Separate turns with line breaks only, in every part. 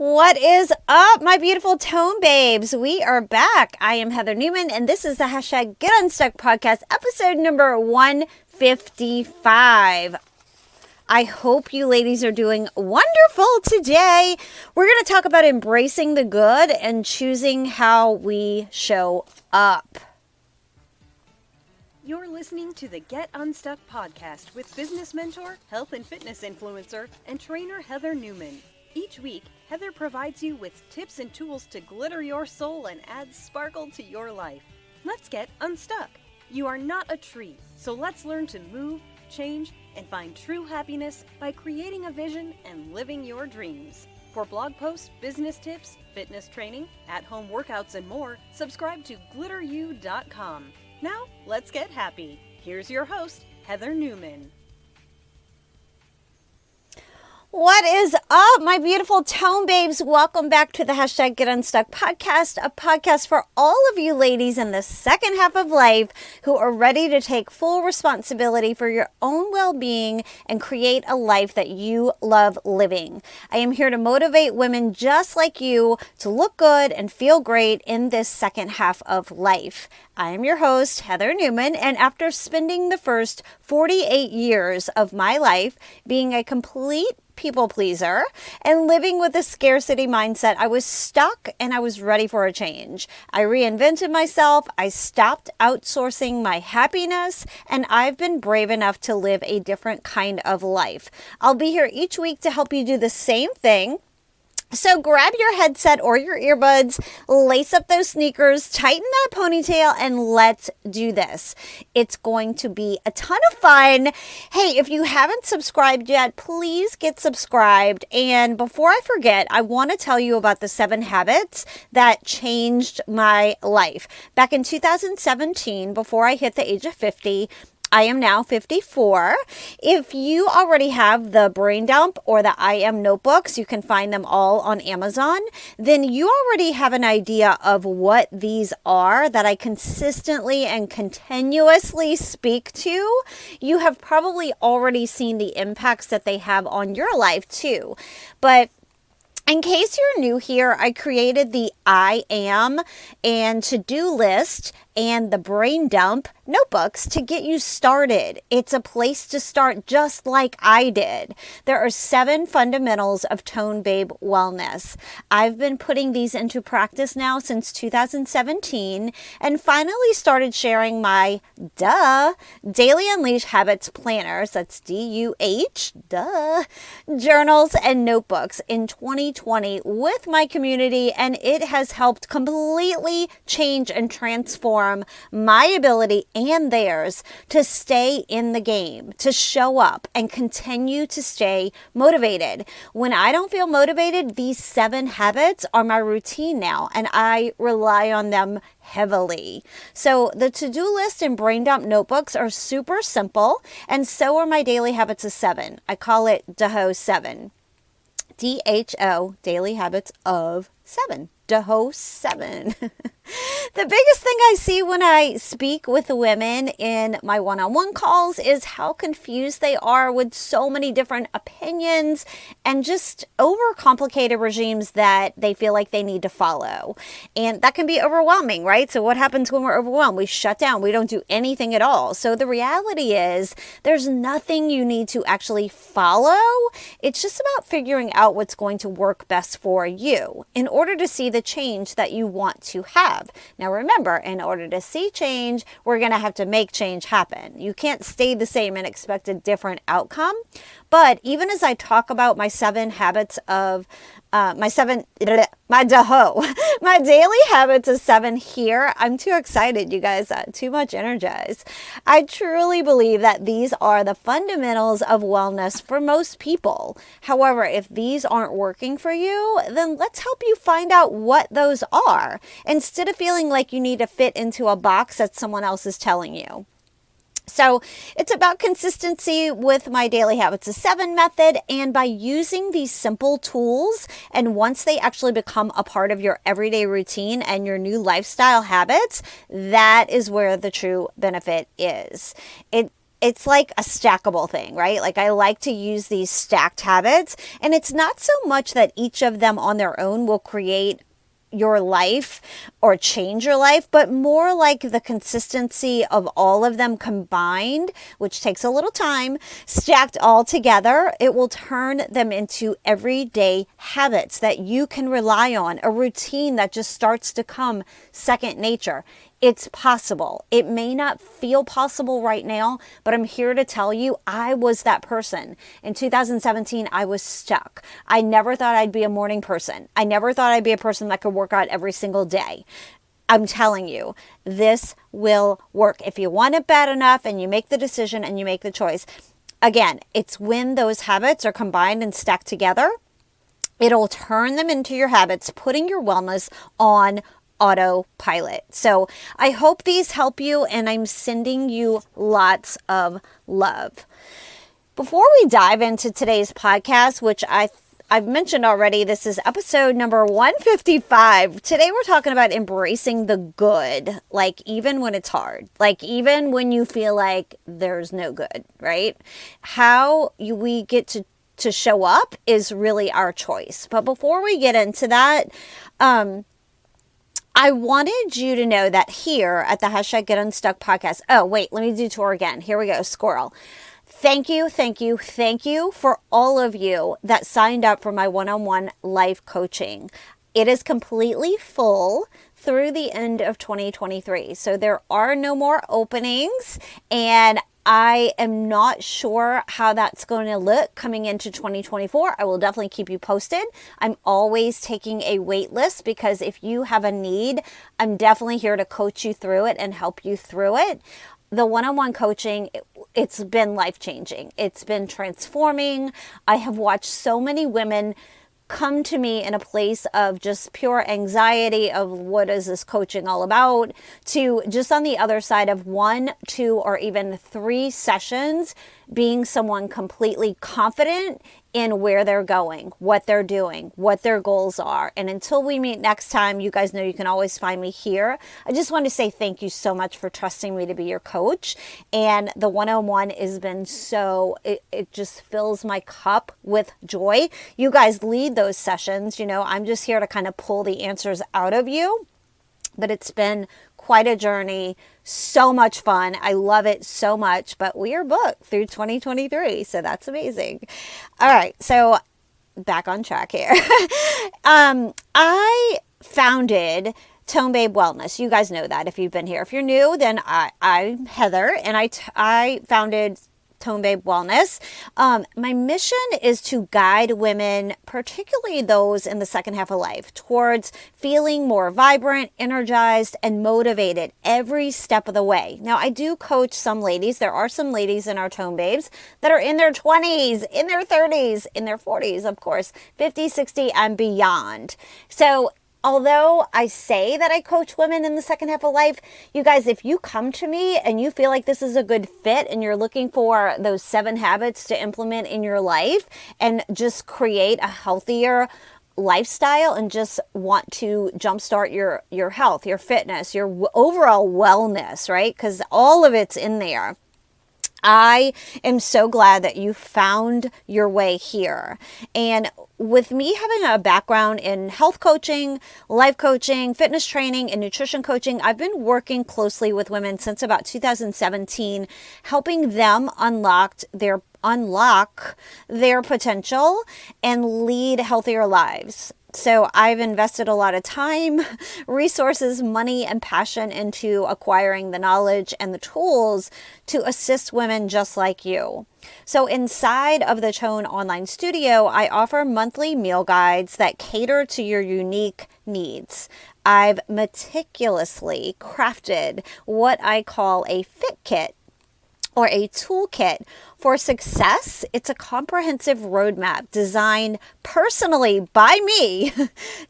What is up, my beautiful tone babes? We are back. I am Heather Newman, and this is the hashtag Get Unstuck podcast, episode number 155. I hope you ladies are doing wonderful today. We're going to talk about embracing the good and choosing how we show up.
You're listening to the Get Unstuck podcast with business mentor, health and fitness influencer, and trainer Heather Newman. Each week, Heather provides you with tips and tools to glitter your soul and add sparkle to your life. Let's get unstuck. You are not a tree, so let's learn to move, change, and find true happiness by creating a vision and living your dreams. For blog posts, business tips, fitness training, at-home workouts, and more, subscribe to glitteru.com. Now, let's get happy. Here's your host, Heather Newman.
What is up, my beautiful tone babes? Welcome back to the hashtag Get Unstuck podcast, a podcast for all of you ladies in the second half of life who are ready to take full responsibility for your own well-being and create a life that you love living. I am here to motivate women just like you to look good and feel great in this second half of life. I am your host, Heather Newman, and after spending the first 48 years of my life being a complete people pleaser and living with a scarcity mindset, I was stuck and I was ready for a change. I reinvented myself, I stopped outsourcing my happiness, and I've been brave enough to live a different kind of life. I'll be here each week to help you do the same thing. So grab your headset or your earbuds, lace up those sneakers, tighten that ponytail, and let's do this. It's going to be a ton of fun. Hey, if you haven't subscribed yet, please get subscribed. And before I forget, I want to tell you about the 7 habits that changed my life. Back in 2017, before I hit the age of 50, I am now 54. If you already have the Brain Dump or the I Am notebooks, you can find them all on Amazon, then you already have an idea of what these are that I consistently and continuously speak to. You have probably already seen the impacts that they have on your life too. But in case you're new here, I created the I Am and to-do list and the Brain Dump notebooks to get you started. It's a place to start just like I did. There are 7 fundamentals of Tone Babe Wellness. I've been putting these into practice now since 2017 and finally started sharing my Daily Unleash Habits planners, that's D-U-H, journals and notebooks in 2020 with my community, and it has helped completely change and transform my ability and theirs to stay in the game, to show up and continue to stay motivated. When I don't feel motivated, these 7 habits are my routine now, and I rely on them heavily. So the to-do list and Brain Dump notebooks are super simple, and so are my daily habits of 7. I call it DHO 7. D-H-O, Daily Habits of 7. DHO 7. The biggest thing I see when I speak with the women in my one-on-one calls is how confused they are with so many different opinions and just overcomplicated regimes that they feel like they need to follow. And that can be overwhelming, right? So what happens when we're overwhelmed? We shut down. We don't do anything at all. So the reality is there's nothing you need to actually follow. It's just about figuring out what's going to work best for you in order to see the change that you want to have. Now remember, in order to see change, we're going to have to make change happen. You can't stay the same and expect a different outcome. But even as I talk about my 7 habits of my daily habits of 7 here, I'm too excited, you guys, too much energized. I truly believe that these are the fundamentals of wellness for most people. However, if these aren't working for you, then let's help you find out what those are, instead of feeling like you need to fit into a box that someone else is telling you. So it's about consistency with my daily habits of 7 method, and by using these simple tools, and once they actually become a part of your everyday routine and your new lifestyle habits, that is where the true benefit is. it's like a stackable thing, right? Like I like to use these stacked habits, and it's not so much that each of them on their own will create your life or change your life, but more like the consistency of all of them combined, which takes a little time, stacked all together, it will turn them into everyday habits that you can rely on, a routine that just starts to come second nature. It's possible. It may not feel possible right now, but I'm here to tell you, I was that person. In 2017, I was stuck. I never thought I'd be a morning person. I never thought I'd be a person that could work out every single day. I'm telling you, this will work. If you want it bad enough and you make the decision and you make the choice. Again, it's when those habits are combined and stacked together, it'll turn them into your habits, putting your wellness on autopilot. So I hope these help you, and I'm sending you lots of love. Before we dive into today's podcast, which I've mentioned already, this is episode number 155. Today we're talking about embracing the good, like even when it's hard, like even when you feel like there's no good, right? How we get to show up is really our choice. But before we get into that, I wanted you to know that here at the Hashtag Get Unstuck podcast. Oh, wait, let me do tour again. Here we go. Squirrel. Thank you for all of you that signed up for my one-on-one life coaching. It is completely full through the end of 2023. So there are no more openings, and I am not sure how that's going to look coming into 2024. I will definitely keep you posted. I'm always taking a wait list because if you have a need, I'm definitely here to coach you through it and help you through it. The one-on-one coaching, it's been life-changing. It's been transforming. I have watched so many women come to me in a place of just pure anxiety of what is this coaching all about, to just on the other side of 1, 2, or even 3 sessions being someone completely confident in where they're going, what they're doing, what their goals are. And until we meet next time, you guys know you can always find me here. I just want to say thank you so much for trusting me to be your coach. And the one-on-one has been it just fills my cup with joy. You guys lead those sessions. You know, I'm just here to kind of pull the answers out of you. But it's been quite a journey, so much fun. I love it so much, but we are booked through 2023, so that's amazing. All right, so back on track here. I founded Tone Babe Wellness. You guys know that if you've been here. If you're new, then I'm Heather, and I founded Tone Babe Wellness. My mission is to guide women, particularly those in the second half of life, towards feeling more vibrant, energized, and motivated every step of the way. Now, I do coach some ladies. There are some ladies in our Tone Babes that are in their 20s, in their 30s, in their 40s, of course, 50, 60, and beyond. So although I say that I coach women in the second half of life, you guys, if you come to me and you feel like this is a good fit and you're looking for those 7 habits to implement in your life and just create a healthier lifestyle and just want to jumpstart your health, your fitness, your overall wellness, right? Because all of it's in there. I am so glad that you found your way here. And with me having a background in health coaching, life coaching, fitness training, and nutrition coaching, I've been working closely with women since about 2017, helping them unlock their potential and lead healthier lives. So I've invested a lot of time, resources, money, and passion into acquiring the knowledge and the tools to assist women just like you. So inside of the Tone Online Studio, I offer monthly meal guides that cater to your unique needs. I've meticulously crafted what I call a fit kit, or a toolkit for success. It's a comprehensive roadmap designed personally by me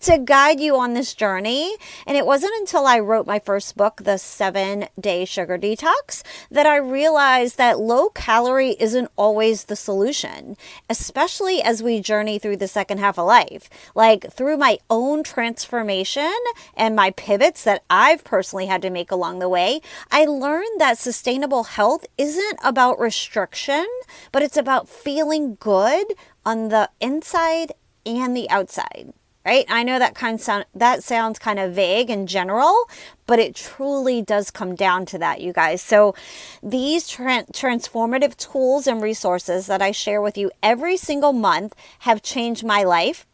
to guide you on this journey. And it wasn't until I wrote my first book, The 7-Day Sugar Detox, that I realized that low calorie isn't always the solution, especially as we journey through the second half of life. Like through my own transformation and my pivots that I've personally had to make along the way, I learned that sustainable health isn't about restriction, but it's about feeling good on the inside and the outside. Right? I know that sounds kind of vague and general, but it truly does come down to that, you guys. So these transformative tools and resources that I share with you every single month have changed my life.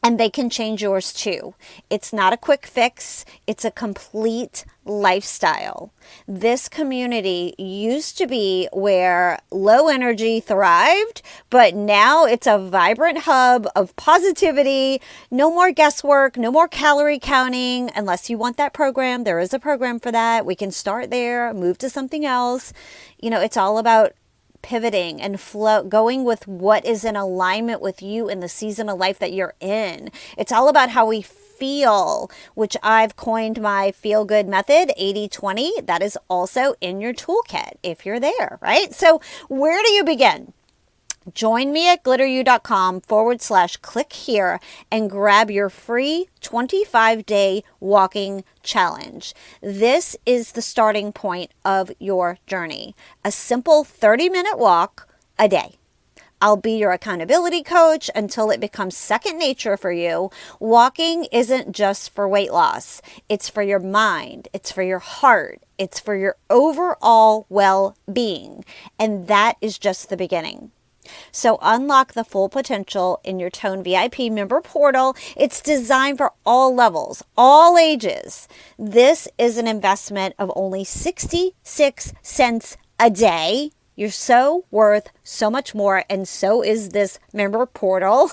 And they can change yours too. It's not a quick fix. It's a complete lifestyle. This community used to be where low energy thrived, but now it's a vibrant hub of positivity. No more guesswork, no more calorie counting. Unless you want that program, there is a program for that. We can start there, move to something else. It's all about pivoting and flow, going with what is in alignment with you in the season of life that you're in. It's all about how we feel, which I've coined my feel good method, 80-20. That is also in your toolkit if you're there, right? So where do you begin? Join me at glitteru.com/click here and grab your free 25-day walking challenge. This is the starting point of your journey. A simple 30-minute walk a day. I'll be your accountability coach until it becomes second nature for you. Walking isn't just for weight loss. It's for your mind. It's for your heart. It's for your overall well-being. And that is just the beginning. So unlock the full potential in your Tone VIP member portal. It's designed for all levels, all ages. This is an investment of only 66 cents a day. You're so worth so much more, and so is this member portal.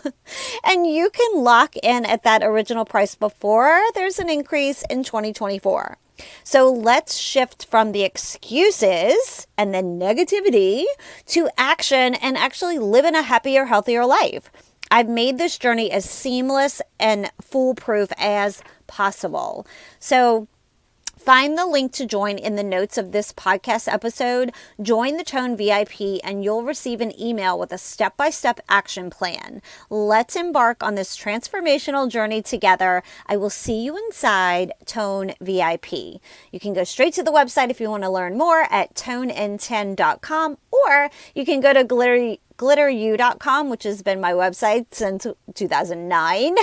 And you can lock in at that original price before there's an increase in 2024. So let's shift from the excuses and the negativity to action and actually living a happier, healthier life. I've made this journey as seamless and foolproof as possible. So find the link to join in the notes of this podcast episode. Join the Tone VIP and you'll receive an email with a step-by-step action plan. Let's embark on this transformational journey together. I will see you inside Tone VIP. You can go straight to the website if you want to learn more at tonn10.com, or you can go to glitteru.com, which has been my website since 2009,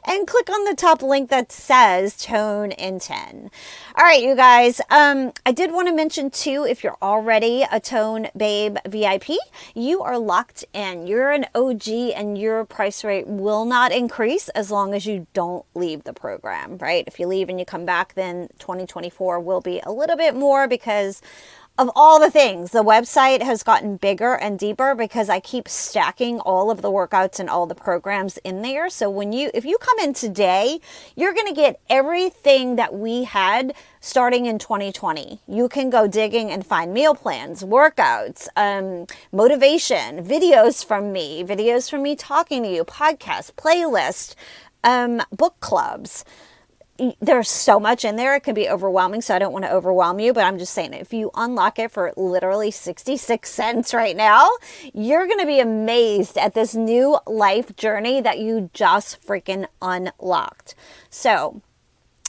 and click on the top link that says Tone in 10. All right, you guys, I did want to mention too, if you're already a Tone Babe VIP, you are locked in. You're an OG and your price rate will not increase as long as you don't leave the program, right? If you leave and you come back, then 2024 will be a little bit more because of all the things. The website has gotten bigger and deeper because I keep stacking all of the workouts and all the programs in there. So if you come in today, you're going to get everything that we had starting in 2020. You can go digging and find meal plans, workouts, motivation, videos from me talking to you, podcasts, playlists, book clubs. There's so much in there. It can be overwhelming, so I don't want to overwhelm you, but I'm just saying, if you unlock it for literally 66 cents right now, you're going to be amazed at this new life journey that you just freaking unlocked. So,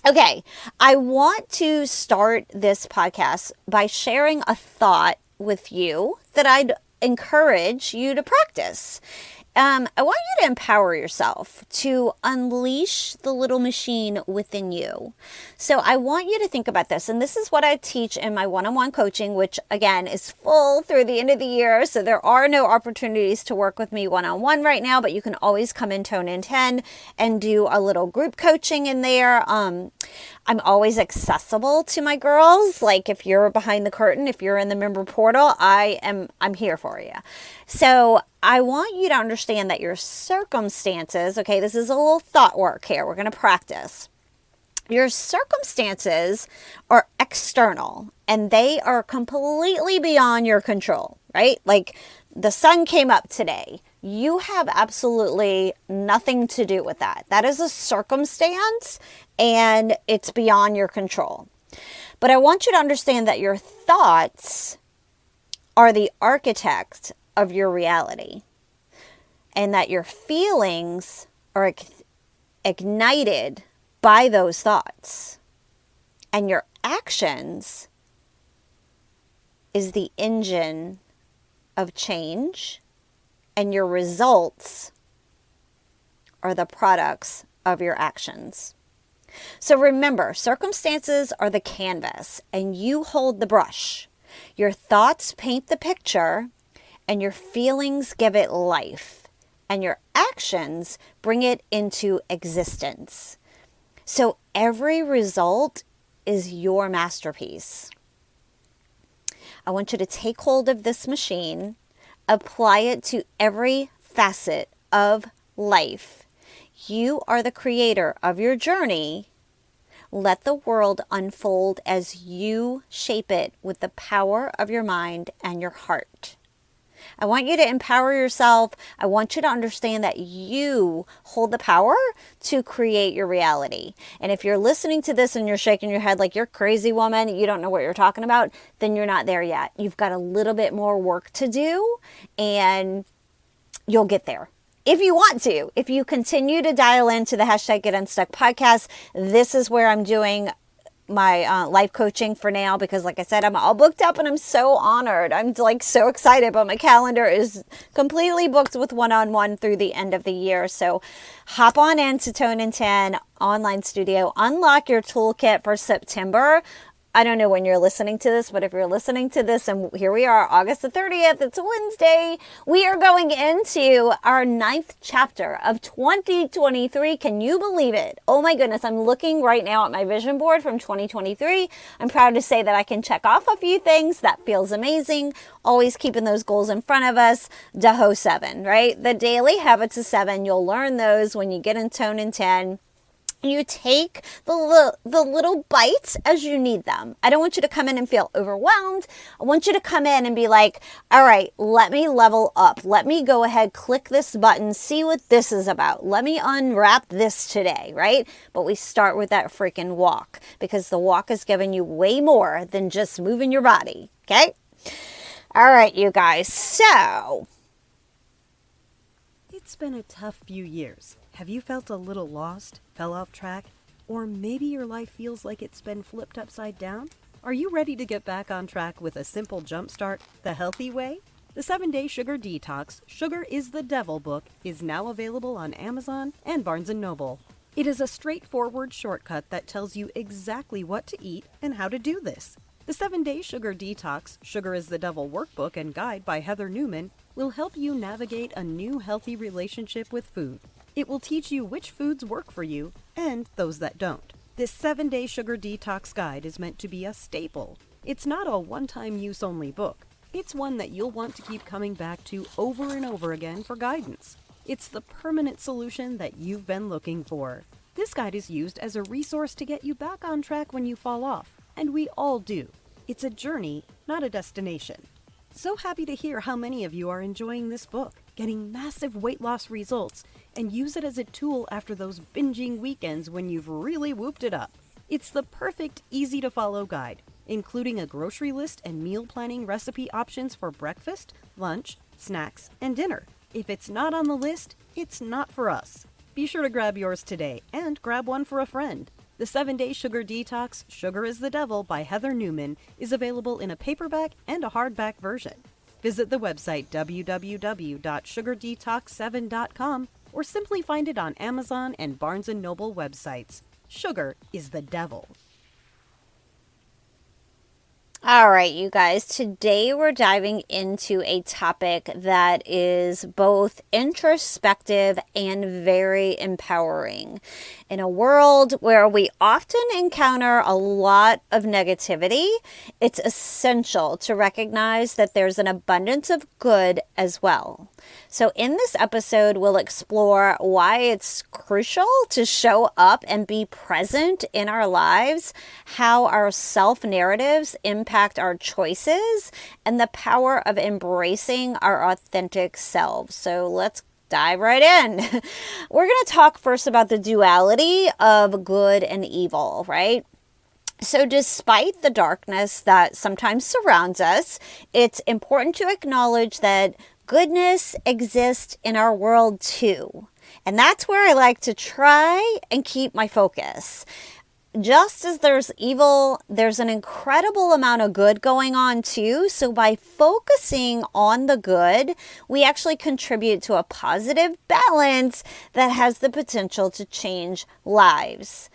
okay, I want to start this podcast by sharing a thought with you that I'd encourage you to practice. I want you to empower yourself to unleash the little machine within you. So I want you to think about this. And this is what I teach in my one-on-one coaching, which again is full through the end of the year. So there are no opportunities to work with me one-on-one right now, but you can always come in Tone in 10 and do a little group coaching in there. I'm always accessible to my girls. Like if you're behind the curtain, if you're in the member portal, I'm here for you. So I want you to understand that your circumstances, okay, this is a little thought work here. We're going to practice. Your circumstances are external and they are completely beyond your control, right? Like the sun came up today. You have absolutely nothing to do with that. That is a circumstance and it's beyond your control. But I want you to understand that your thoughts are the architect of your reality and that your feelings are ignited by those thoughts, and your actions is the engine of change, and your results are the products of your actions. So remember, circumstances are the canvas and you hold the brush. Your thoughts paint the picture and your feelings give it life, and your actions bring it into existence. So every result is your masterpiece. I want you to take hold of this machine, apply it to every facet of life. You are the creator of your journey. Let the world unfold as you shape it with the power of your mind and your heart. I want you to empower yourself. I want you to understand that you hold the power to create your reality. And if you're listening to this and you're shaking your head like you're crazy woman, you don't know what you're talking about, then you're not there yet. You've got a little bit more work to do and you'll get there. If you want to, if you continue to dial into the Get Unstuck podcast, this is where I'm doing my life coaching for now, because like I said, I'm all booked up and I'm so honored. I'm like so excited, but my calendar is completely booked with one-on-one through the end of the year. So hop on into Tone and 10 Online Studio, unlock your toolkit for September. I don't know when you're listening to this, but if you're listening to this, and here we are, August the 30th, it's a Wednesday, we are going into our 9th chapter of 2023. Can you believe it? Oh my goodness, I'm looking right now at my vision board from 2023. I'm proud to say that I can check off a few things. That feels amazing. Always keeping those goals in front of us. DAHO 7, right? The daily habits of 7. You'll learn those when you get in Tone and 10. You take the little bites as you need them. I don't want you to come in and feel overwhelmed. I want you to come in and be like, all right, let me level up. Let me go ahead, click this button, see what this is about. Let me unwrap this today, right? But we start with that freaking walk, because the walk is giving you way more than just moving your body, okay? All right, you guys, so
It's been a tough few years. Have you felt a little lost, fell off track, or maybe your life feels like it's been flipped upside down? Are you ready to get back on track with a simple jumpstart, the healthy way? The 7-Day Sugar Detox, Sugar is the Devil book is now available on Amazon and Barnes & Noble. It is a straightforward shortcut that tells you exactly what to eat and how to do this. The 7-Day Sugar Detox, Sugar is the Devil workbook and guide by Heather Newman will help you navigate a new healthy relationship with food. It will teach you which foods work for you and those that don't. This 7-Day Sugar Detox Guide is meant to be a staple. It's not a one-time use only book. It's one that you'll want to keep coming back to over and over again for guidance. It's the permanent solution that you've been looking for. This guide is used as a resource to get you back on track when you fall off, and we all do. It's a journey, not a destination. So happy to hear how many of you are enjoying this book, getting massive weight loss results, and use it as a tool after those binging weekends when you've really whooped it up. It's the perfect, easy-to-follow guide, including a grocery list and meal planning recipe options for breakfast, lunch, snacks, and dinner. If it's not on the list, it's not for us. Be sure to grab yours today and grab one for a friend. The 7-Day Sugar Detox, Sugar is the Devil by Heather Newman is available in a paperback and a hardback version. Visit the website www.sugardetox7.com or simply find it on Amazon and Barnes & Noble websites. Sugar is the Devil.
all right, you guys, today we're diving into a topic that is both introspective and very empowering. In a world where we often encounter a lot of negativity, it's essential to recognize that there's an abundance of good as well. So in this episode, we'll explore why it's crucial to show up and be present in our lives, how our self-narratives impact our choices, and the power of embracing our authentic selves. So let's dive right in. We're going to talk first about the duality of good and evil, right? So despite the darkness that sometimes surrounds us, it's important to acknowledge that goodness exists in our world too. And that's where I like to try and keep my focus. Just as there's evil, there's an incredible amount of good going on too. So by focusing on the good, we actually contribute to a positive balance that has the potential to change lives.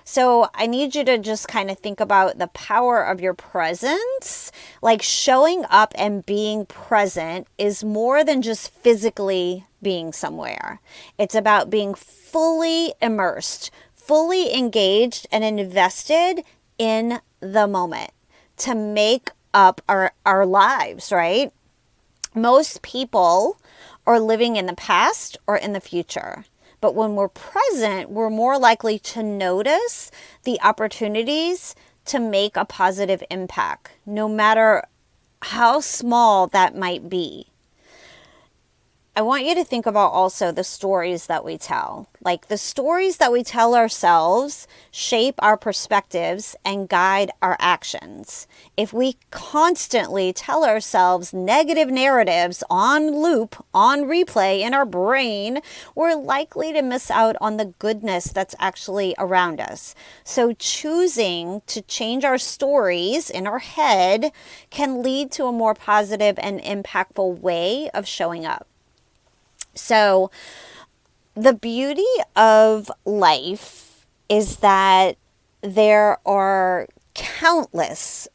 So I need you to just kind of think about the power of your presence. Like showing up and being present is more than just physically being somewhere. It's about being fully immersed, fully engaged and invested in the moment to make up our lives, right? Most people are living in the past or in the future. But when we're present, we're more likely to notice the opportunities to make a positive impact, no matter how small that might be. I want you to think about also the stories that we tell. Like the stories that we tell ourselves shape our perspectives and guide our actions. If we constantly tell ourselves negative narratives on loop, on replay in our brain, we're likely to miss out on the goodness that's actually around us. So choosing to change our stories in our head can lead to a more positive and impactful way of showing up. So the beauty of life is that there are countless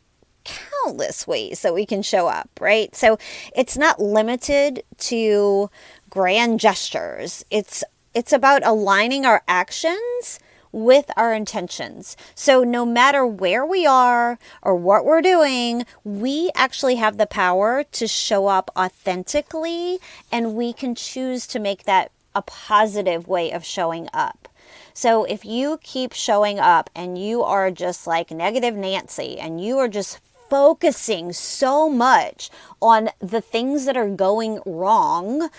ways that we can show up, right? So it's not limited to grand gestures. It's about aligning our actions with our intentions. So no matter where we are or what we're doing, we actually have the power to show up authentically, and we can choose to make that a positive way of showing up. So if you keep showing up and you are just like negative Nancy and you are just focusing so much on the things that are going wrong,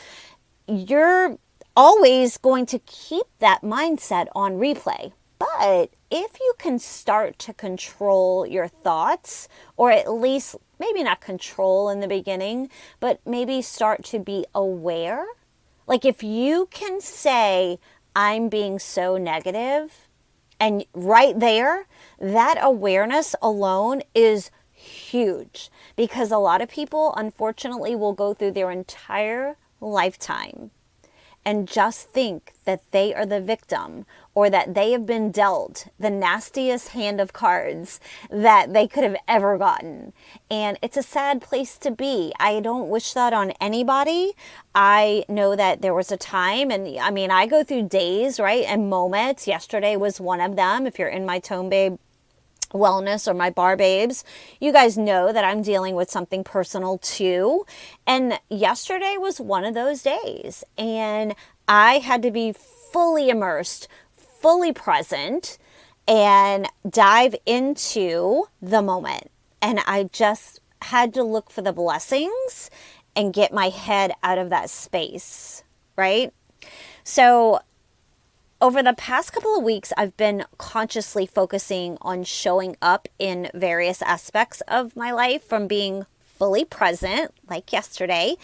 you're always going to keep that mindset on replay. But if you can start to control your thoughts, or at least maybe not control in the beginning, but maybe start to be aware. Like if you can say, I'm being so negative, and right there, that awareness alone is huge, because a lot of people unfortunately will go through their entire lifetime and just think that they are the victim, or that they have been dealt the nastiest hand of cards that they could have ever gotten. And it's a sad place to be. I don't wish that on anybody. I know that there was a time, and I mean, I go through days, right, and moments. Yesterday was one of them. If you're in my Tone Babe Wellness or my Bar Babes, you guys know that I'm dealing with something personal too. And yesterday was one of those days, and I had to be fully immersed, fully present, and dive into the moment. And I just had to look for the blessings and get my head out of that space, right? So over the past couple of weeks, I've been consciously focusing on showing up in various aspects of my life, from being fully present, like yesterday,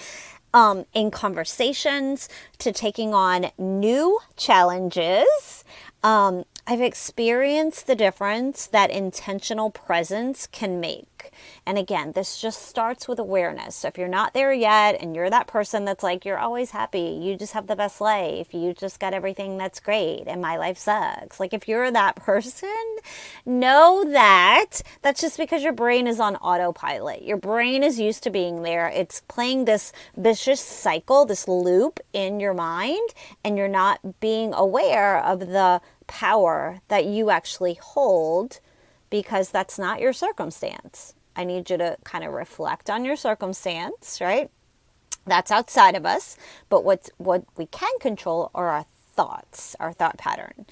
in conversations, to taking on new challenges. I've experienced the difference that intentional presence can make. And again, this just starts with awareness. So if you're not there yet and you're that person that's like, you're always happy, you just have the best life, you just got everything that's great and my life sucks. Like if you're that person, know that that's just because your brain is on autopilot. Your brain is used to being there. It's playing this vicious cycle, this loop in your mind, and you're not being aware of the power that you actually hold, because that's not your circumstance. I need you to kind of reflect on your circumstance, right? That's outside of us. But what we can control are our thoughts, our thought pattern.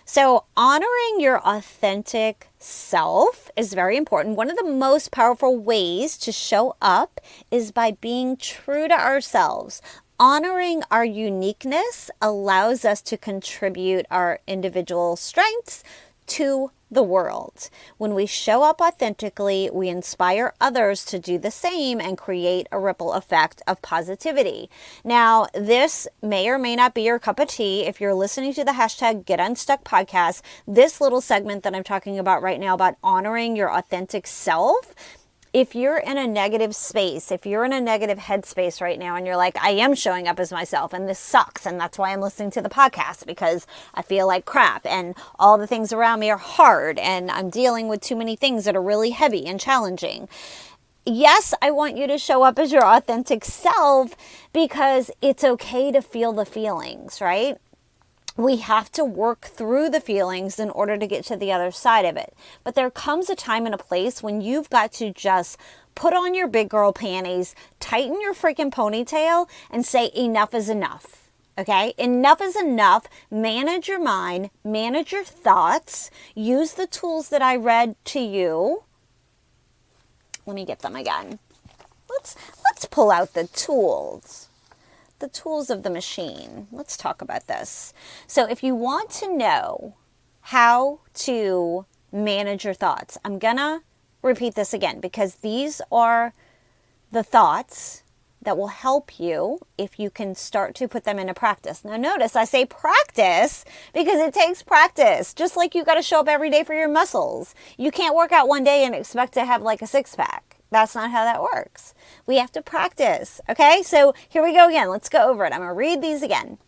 So honoring your authentic self is very important. One of the most powerful ways to show up is by being true to ourselves. Honoring our uniqueness allows us to contribute our individual strengths to the world. When we show up authentically, we inspire others to do the same and create a ripple effect of positivity. Now, this may or may not be your cup of tea. If you're listening to the hashtag Get Unstuck podcast, this little segment that I'm talking about right now about honoring your authentic self, if you're in a negative space, if you're in a negative headspace right now and you're like, I am showing up as myself and this sucks and that's why I'm listening to the podcast because I feel like crap and all the things around me are hard and I'm dealing with too many things that are really heavy and challenging. Yes, I want you to show up as your authentic self because it's okay to feel the feelings, right? We have to work through the feelings in order to get to the other side of it. But there comes a time and a place when you've got to just put on your big girl panties, tighten your freaking ponytail, and say enough is enough. Okay? Enough is enough. Manage your mind, manage your thoughts, use the tools that I read to you. Let me get them again. Let's pull out the tools. The tools of the machine. Let's talk about this. So if you want to know how to manage your thoughts, I'm gonna repeat this again because these are the thoughts that will help you if you can start to put them into practice. Now notice I say practice because it takes practice. Just like you got to show up every day for your muscles. You can't work out one day and expect to have like a six-pack. That's not how that works. We have to practice. Okay, so here we go again. Let's go over it. I'm going to read these again.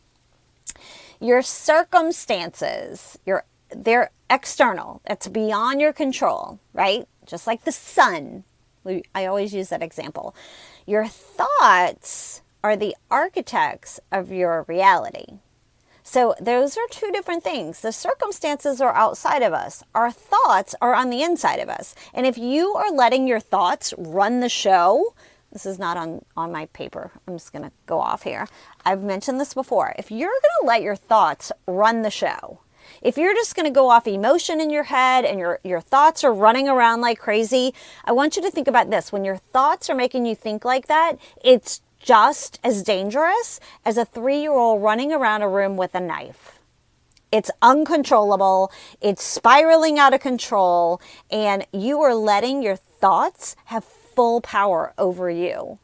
Your circumstances, they're external. That's beyond your control, right? Just like the sun. I always use that example. Your thoughts are the architects of your reality. So those are two different things. The circumstances are outside of us. Our thoughts are on the inside of us. And if you are letting your thoughts run the show, this is not on my paper. I'm just going to go off here. I've mentioned this before. If you're going to let your thoughts run the show, if you're just going to go off emotion in your head and your thoughts are running around like crazy, I want you to think about this. When your thoughts are making you think like that, it's just as dangerous as a 3-year-old running around a room with a knife. It's uncontrollable. It's spiraling out of control. And you are letting your thoughts have full power over you.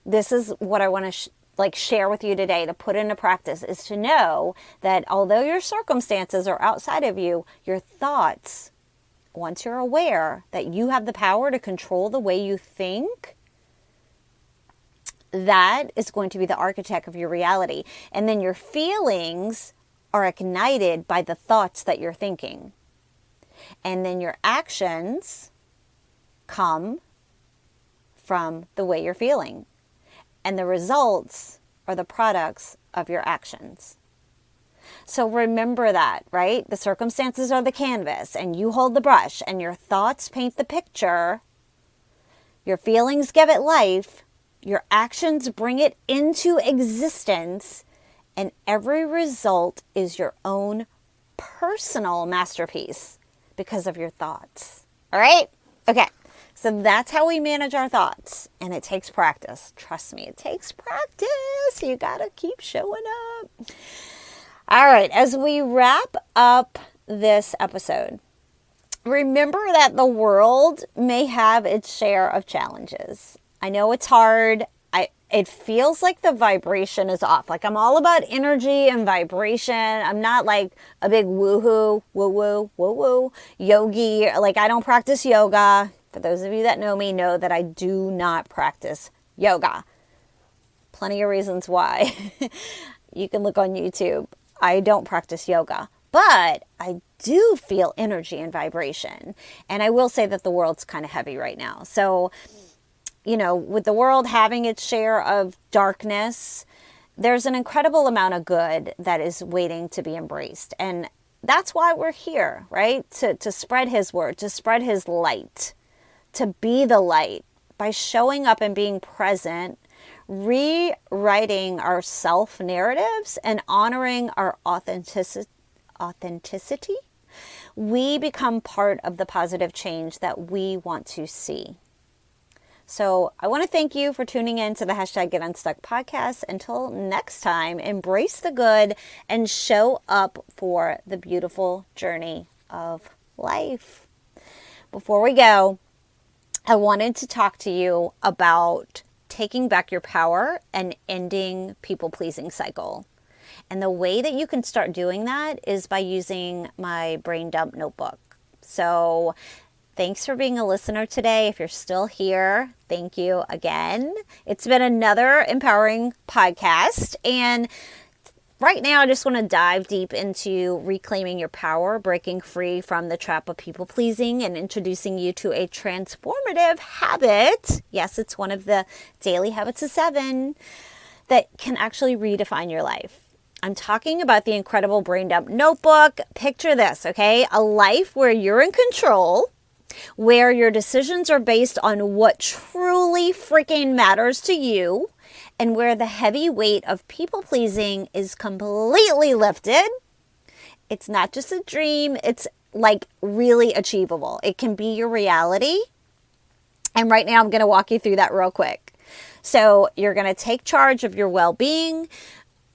This is what I want to share with you today to put into practice, is to know that although your circumstances are outside of you, your thoughts, once you're aware that you have the power to control the way you think, that is going to be the architect of your reality. And then your feelings are ignited by the thoughts that you're thinking. And then your actions come from the way you're feeling. And the results are the products of your actions. So remember that, right? The circumstances are the canvas and you hold the brush and your thoughts paint the picture. Your feelings give it life. Your actions bring it into existence, and every result is your own personal masterpiece because of your thoughts. All right? Okay. So that's how we manage our thoughts, and it takes practice. Trust me, it takes practice. You got to keep showing up. All right. As we wrap up this episode, remember that the world may have its share of challenges. I know it's hard. It feels like the vibration is off. Like I'm all about energy and vibration. I'm not like a big woo-hoo, woo-woo, woo-woo yogi. Like I don't practice yoga. For those of you that know me know that I do not practice yoga. Plenty of reasons why. You can look on YouTube. I don't practice yoga. But I do feel energy and vibration. And I will say that the world's kind of heavy right now. So, you know, with the world having its share of darkness, there's an incredible amount of good that is waiting to be embraced. And that's why we're here, right? To spread his word, to spread his light, to be the light by showing up and being present, rewriting our self-narratives and honoring our authenticity, we become part of the positive change that we want to see. So I want to thank you for tuning in to the #GetUnstuck podcast. Until next time, embrace the good and show up for the beautiful journey of life. Before we go, I wanted to talk to you about taking back your power and ending people-pleasing cycle. And the way that you can start doing that is by using my Brain Dump Notebook. So thanks for being a listener today. If you're still here, thank you again. It's been another empowering podcast. And right now, I just want to dive deep into reclaiming your power, breaking free from the trap of people pleasing, and introducing you to a transformative habit. Yes, it's one of the daily habits of 7 that can actually redefine your life. I'm talking about the incredible Brain Dump Notebook. Picture this, okay? A life where you're in control, where your decisions are based on what truly freaking matters to you, and where the heavy weight of people pleasing is completely lifted. It's not just a dream, it's like really achievable. It can be your reality. And right now I'm going to walk you through that real quick. So you're going to take charge of your well-being.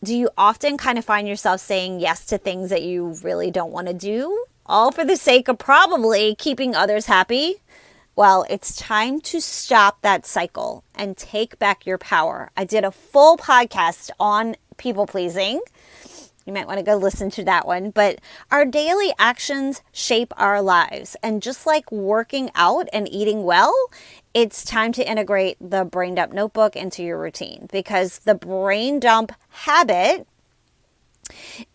Do you often kind of find yourself saying yes to things that you really don't want to do, all for the sake of probably keeping others happy? Well, it's time to stop that cycle and take back your power. I did a full podcast on people pleasing. You might want to go listen to that one. But our daily actions shape our lives. And just like working out and eating well, it's time to integrate the Brain Dump Notebook into your routine, because the brain dump habit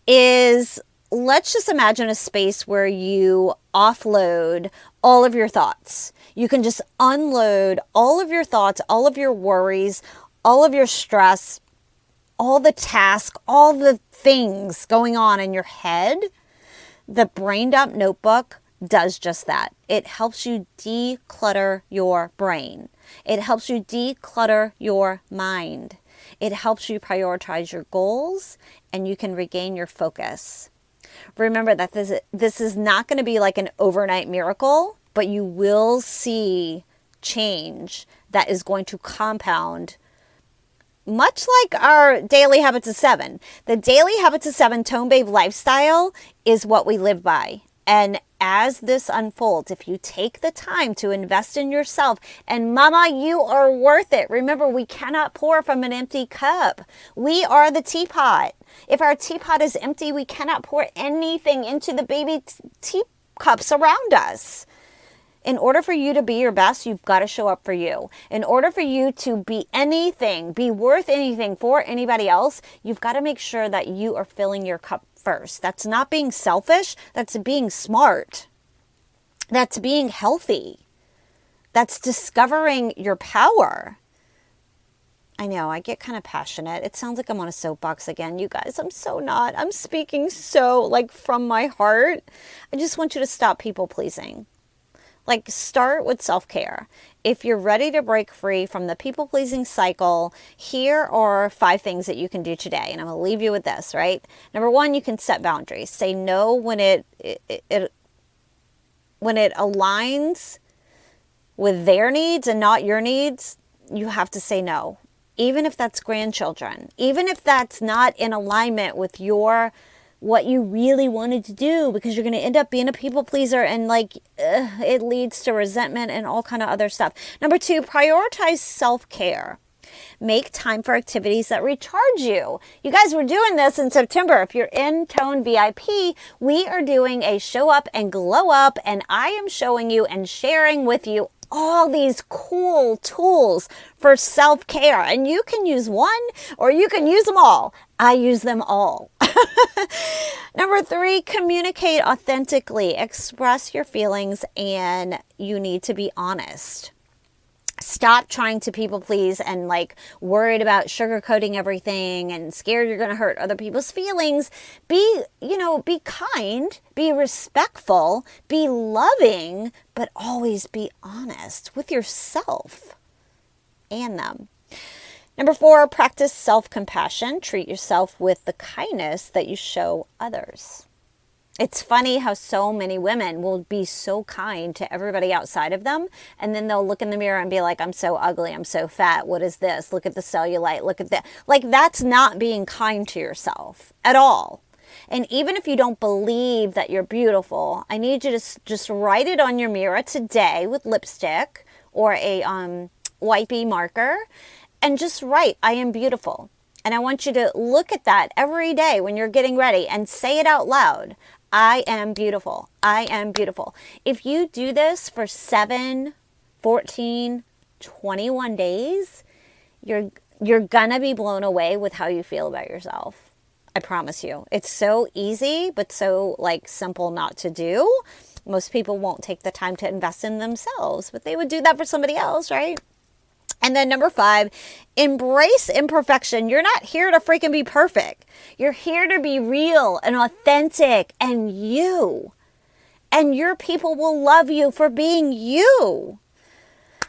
is, let's just imagine a space where you offload all of your thoughts. You can just unload all of your thoughts, all of your worries, all of your stress, all the tasks, all the things going on in your head. The Brain Dump Notebook does just that. It helps you declutter your brain. It helps you declutter your mind. It helps you prioritize your goals, and you can regain your focus. Remember that this is not going to be like an overnight miracle, but you will see change that is going to compound, much like our daily habits of 7. The daily habits of 7 Tone Babe lifestyle is what we live by. And as this unfolds, if you take the time to invest in yourself, and mama, you are worth it. Remember, we cannot pour from an empty cup. We are the teapot. If our teapot is empty, we cannot pour anything into the baby teacups around us. In order for you to be your best, you've got to show up for you. In order for you to be anything, be worth anything for anybody else, you've got to make sure that you are filling your cup first. That's not being selfish. That's being smart. That's being healthy. That's discovering your power. I know, I get kind of passionate. It sounds like I'm on a soapbox again. You guys, I'm so not. I'm speaking so like from my heart. I just want you to stop people pleasing. Like, start with self-care. If you're ready to break free from the people-pleasing cycle, here are 5 things that you can do today. And I'm going to leave you with this, right? Number 1, you can set boundaries. Say no when it aligns with their needs and not your needs. You have to say no. Even if that's grandchildren. Even if that's not in alignment with what you really wanted to do, because you're going to end up being a people pleaser, and it leads to resentment and all kind of other stuff. Number 2, prioritize self-care. Make time for activities that recharge you. You guys, we're doing this in September. If you're in Tone VIP, we are doing a show up and glow up, and I am showing you and sharing with you all these cool tools for self-care. And you can use one or you can use them all. I use them all. Number 3, communicate authentically. Express your feelings, and you need to be honest. Stop trying to people please and worried about sugarcoating everything and scared you're going to hurt other people's feelings. Be kind, be respectful, be loving, but always be honest with yourself and them. Number 4, practice self-compassion. Treat yourself with the kindness that you show others. It's funny how so many women will be so kind to everybody outside of them, and then they'll look in the mirror and be like, I'm so ugly, I'm so fat, what is this? Look at the cellulite, look at that. Like, that's not being kind to yourself at all. And even if you don't believe that you're beautiful, I need you to just write it on your mirror today with lipstick or a wipey marker, and just write, I am beautiful. And I want you to look at that every day when you're getting ready and say it out loud. I am beautiful. I am beautiful. If you do this for 7, 14, 21 days, you're gonna be blown away with how you feel about yourself. I promise you. It's so easy, but so simple not to do. Most people won't take the time to invest in themselves, but they would do that for somebody else, right? And then number 5, embrace imperfection. You're not here to freaking be perfect. You're here to be real and authentic and you. And your people will love you for being you.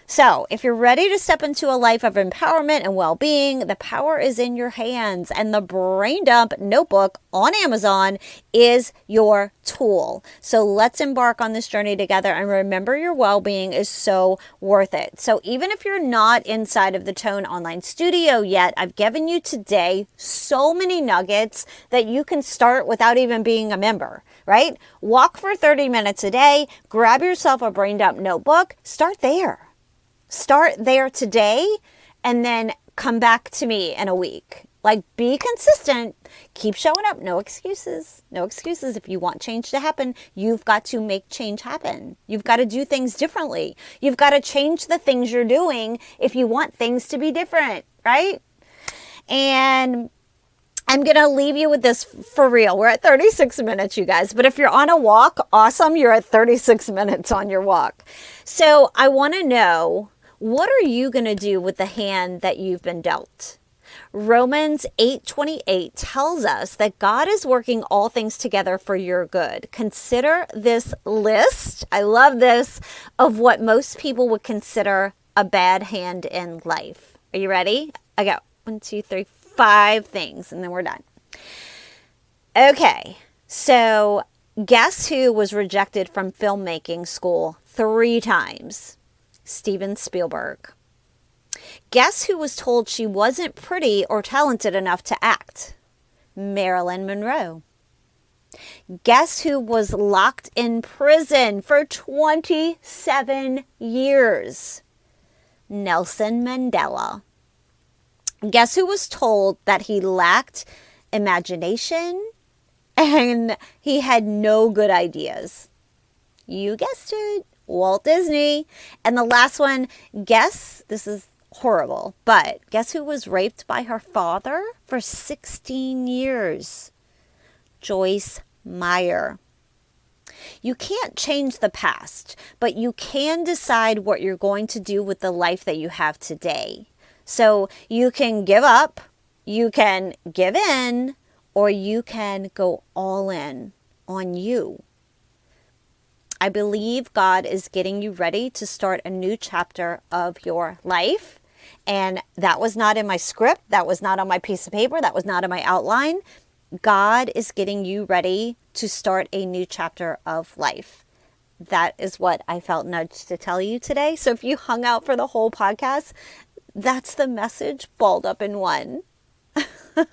So if you're ready to step into a life of empowerment and well-being, the power is in your hands. And the Brain Dump Notebook on Amazon is your tool. So let's embark on this journey together, and remember, your well-being is so worth it. So even if you're not inside of the Tone Online Studio yet, I've given you today so many nuggets that you can start without even being a member, right? Walk for 30 minutes a day, grab yourself a Brain Dump Notebook, start there. Start there today, and then come back to me in a week. Be consistent. Keep showing up. No excuses. No excuses. If you want change to happen, you've got to make change happen. You've got to do things differently. You've got to change the things you're doing if you want things to be different, right? And I'm going to leave you with this for real. We're at 36 minutes, you guys. But if you're on a walk, awesome. You're at 36 minutes on your walk. So I want to know, what are you going to do with the hand that you've been dealt? Romans 8:28 tells us that God is working all things together for your good. Consider this list, I love this, of what most people would consider a bad hand in life. Are you ready? I got 1, 2, 3, 5 things, and then we're done. Okay, so guess who was rejected from filmmaking school 3 times? Steven Spielberg. Guess who was told she wasn't pretty or talented enough to act? Marilyn Monroe. Guess who was locked in prison for 27 years? Nelson Mandela. Guess who was told that he lacked imagination and he had no good ideas? You guessed it. Walt Disney. And the last one, this is horrible, but guess who was raped by her father for 16 years? Joyce Meyer. You can't change the past, but you can decide what you're going to do with the life that you have today. So you can give up, you can give in, or you can go all in on you. I believe God is getting you ready to start a new chapter of your life. And that was not in my script. That was not on my piece of paper. That was not in my outline. God is getting you ready to start a new chapter of life. That is what I felt nudged to tell you today. So if you hung out for the whole podcast, that's the message balled up in one. All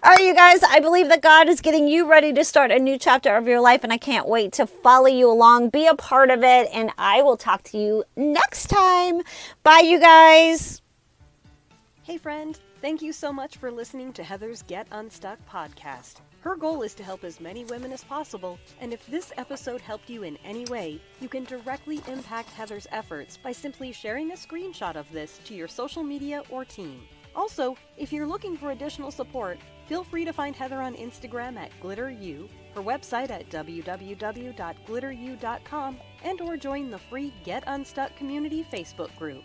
right, you guys, I believe that God is getting you ready to start a new chapter of your life, and I can't wait to follow you along, be a part of it, and I will talk to you next time. Bye, you guys.
Hey, friend. Thank you so much for listening to Heather's Get Unstuck podcast. Her goal is to help as many women as possible, and if this episode helped you in any way, you can directly impact Heather's efforts by simply sharing a screenshot of this to your social media or team. Also, if you're looking for additional support, feel free to find Heather on Instagram at GlitterU, her website at www.glitteru.com, and or join the free Get Unstuck community Facebook group.